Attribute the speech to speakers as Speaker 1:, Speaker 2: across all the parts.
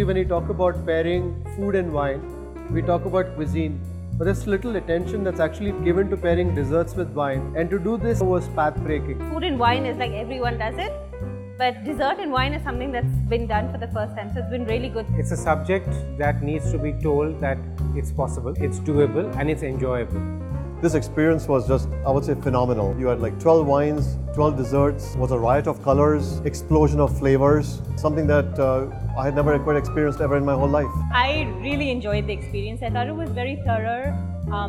Speaker 1: when you talk about pairing food and wine, we talk about cuisine. But there's little attention that's actually given to pairing desserts with wine. And to do this was path-breaking.
Speaker 2: Food and wine is like everyone does it. But dessert and wine is something that's been done for the first time. So it's been really good.
Speaker 3: It's a subject that needs to be told that it's possible, it's doable, and it's enjoyable.
Speaker 4: This experience was just, I would say, phenomenal. You had like 12 wines, 12 desserts, was a riot of colors, explosion of flavors, something that I had never quite experienced ever in my whole life.
Speaker 5: I really enjoyed the experience. I thought it was very thorough.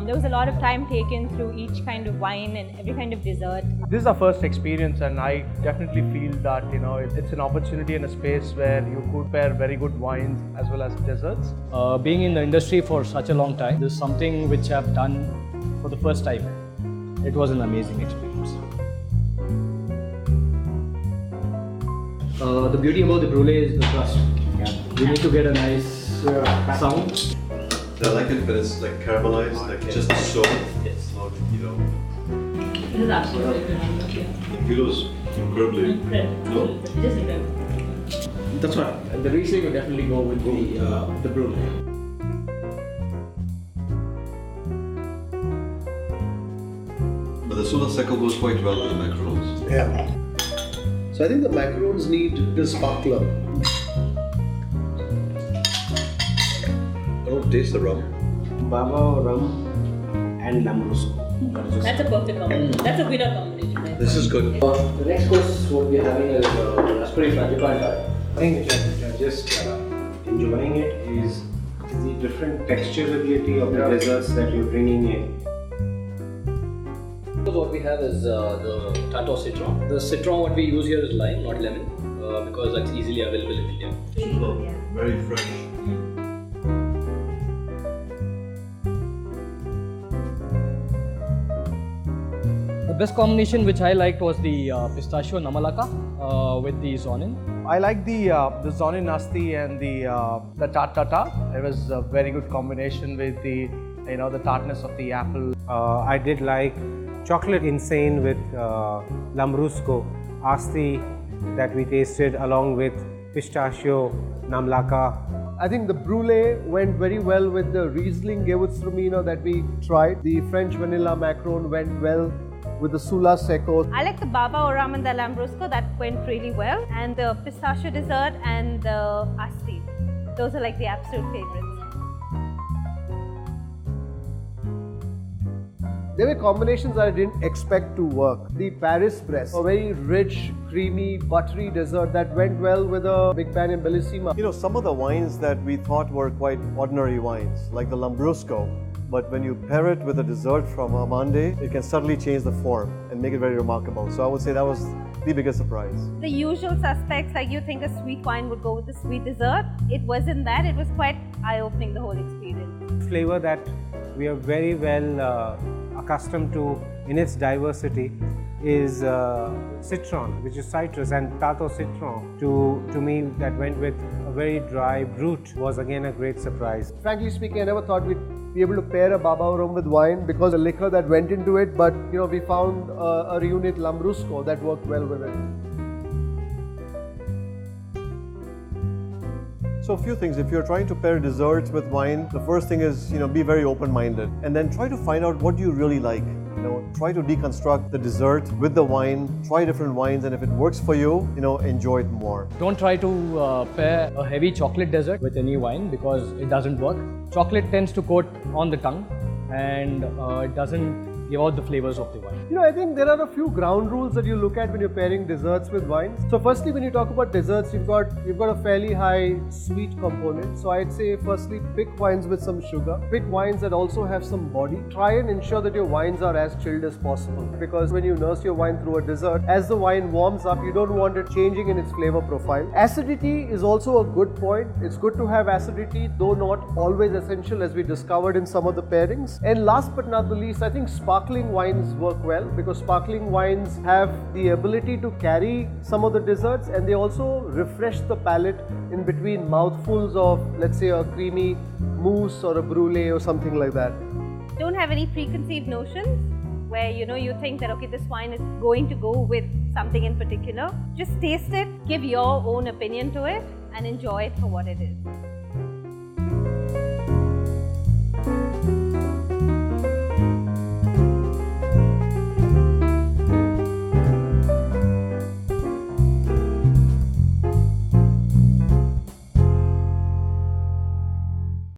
Speaker 5: There was a lot of time taken through each kind of wine and every kind of dessert.
Speaker 6: This is our first experience, and I definitely feel that it's an opportunity and a space where you could pair very good wines as well as desserts.
Speaker 7: Being in the industry for such a long time, this is something which I've done for the first time. It was an amazing experience. The beauty about the brulee is the crust. You need to get a nice sound.
Speaker 4: I like it when it's like caramelized, like just so. Yes. Not,
Speaker 8: This is absolutely phenomenal.
Speaker 4: The kilos incredibly.
Speaker 8: Incredible. Just incredible.
Speaker 7: That's right. And the Riesling will definitely go with the brulee.
Speaker 4: But the Sula Secco goes quite well with the macarons.
Speaker 1: Yeah. So I think the macarons need the sparkler.
Speaker 4: I don't taste the rum.
Speaker 3: Baba, rum, and Lambrusco.
Speaker 8: That's a perfect combination. That's a winner combination. Right?
Speaker 4: This is good.
Speaker 7: The next course what we are having is raspberry frangipane.
Speaker 3: I think just enjoying it is the different texturability of the desserts that you're bringing in.
Speaker 7: What we have is the Tato citron. The citron what we use here is lime, not lemon, because that's easily available in India.
Speaker 4: Super. Very fresh.
Speaker 7: The best combination which I liked was the pistachio namalaka with the zonin.
Speaker 6: I like the Zonin Nasti and the tart tata. It was a very good combination with the tartness of the apple.
Speaker 3: I did like chocolate insane with Lambrusco, Asti that we tasted along with pistachio, Namlaka.
Speaker 1: I think the brulee went very well with the Riesling Gewürztraminer that we tried. The French vanilla macaron went well with the Sula Secco.
Speaker 2: I like the Baba Oram and the Lambrusco. That went really well. And the pistachio dessert and the Asti. Those are like the absolute favorites.
Speaker 1: There were combinations I didn't expect to work. The Paris Bresse, a very rich, creamy, buttery dessert that went well with a Big Ben and Bellissima.
Speaker 4: Some of the wines that we thought were quite ordinary wines, like the Lambrusco, but when you pair it with a dessert from Amande, it can suddenly change the form and make it very remarkable. So I would say that was the biggest surprise.
Speaker 2: The usual suspects, like you think a sweet wine would go with a sweet dessert. It wasn't that. It was quite eye-opening, the whole experience.
Speaker 3: Flavor that we are very well accustomed to in its diversity is citron, which is citrus, and Tato citron. To me, that went with a very dry brut was again a great surprise.
Speaker 1: Frankly speaking, I never thought we'd be able to pair a Baba Oram with wine because of the liquor that went into it, but we found a reunit Lambrusco that worked well with it.
Speaker 4: So a few things. If you're trying to pair desserts with wine, the first thing is, be very open-minded, and then try to find out what you really like. Try to deconstruct the dessert with the wine, try different wines, and if it works for you, enjoy it more.
Speaker 7: Don't try to pair a heavy chocolate dessert with any wine because it doesn't work. Chocolate tends to coat on the tongue and it doesn't give out the flavors of the wine.
Speaker 1: I think there are a few ground rules that you look at when you're pairing desserts with wines. So firstly, when you talk about desserts, you've got a fairly high sweet component. So I'd say firstly, pick wines with some sugar. Pick wines that also have some body. Try and ensure that your wines are as chilled as possible, because when you nurse your wine through a dessert, as the wine warms up, you don't want it changing in its flavor profile. Acidity is also a good point. It's good to have acidity, though not always essential, as we discovered in some of the pairings. And last but not the least, I think sparkling wines work well, because sparkling wines have the ability to carry some of the desserts, and they also refresh the palate in between mouthfuls of, let's say, a creamy mousse or a brulee or something like that.
Speaker 2: Don't have any preconceived notions where you think that okay, this wine is going to go with something in particular. Just taste it, give your own opinion to it, and enjoy it for what it is.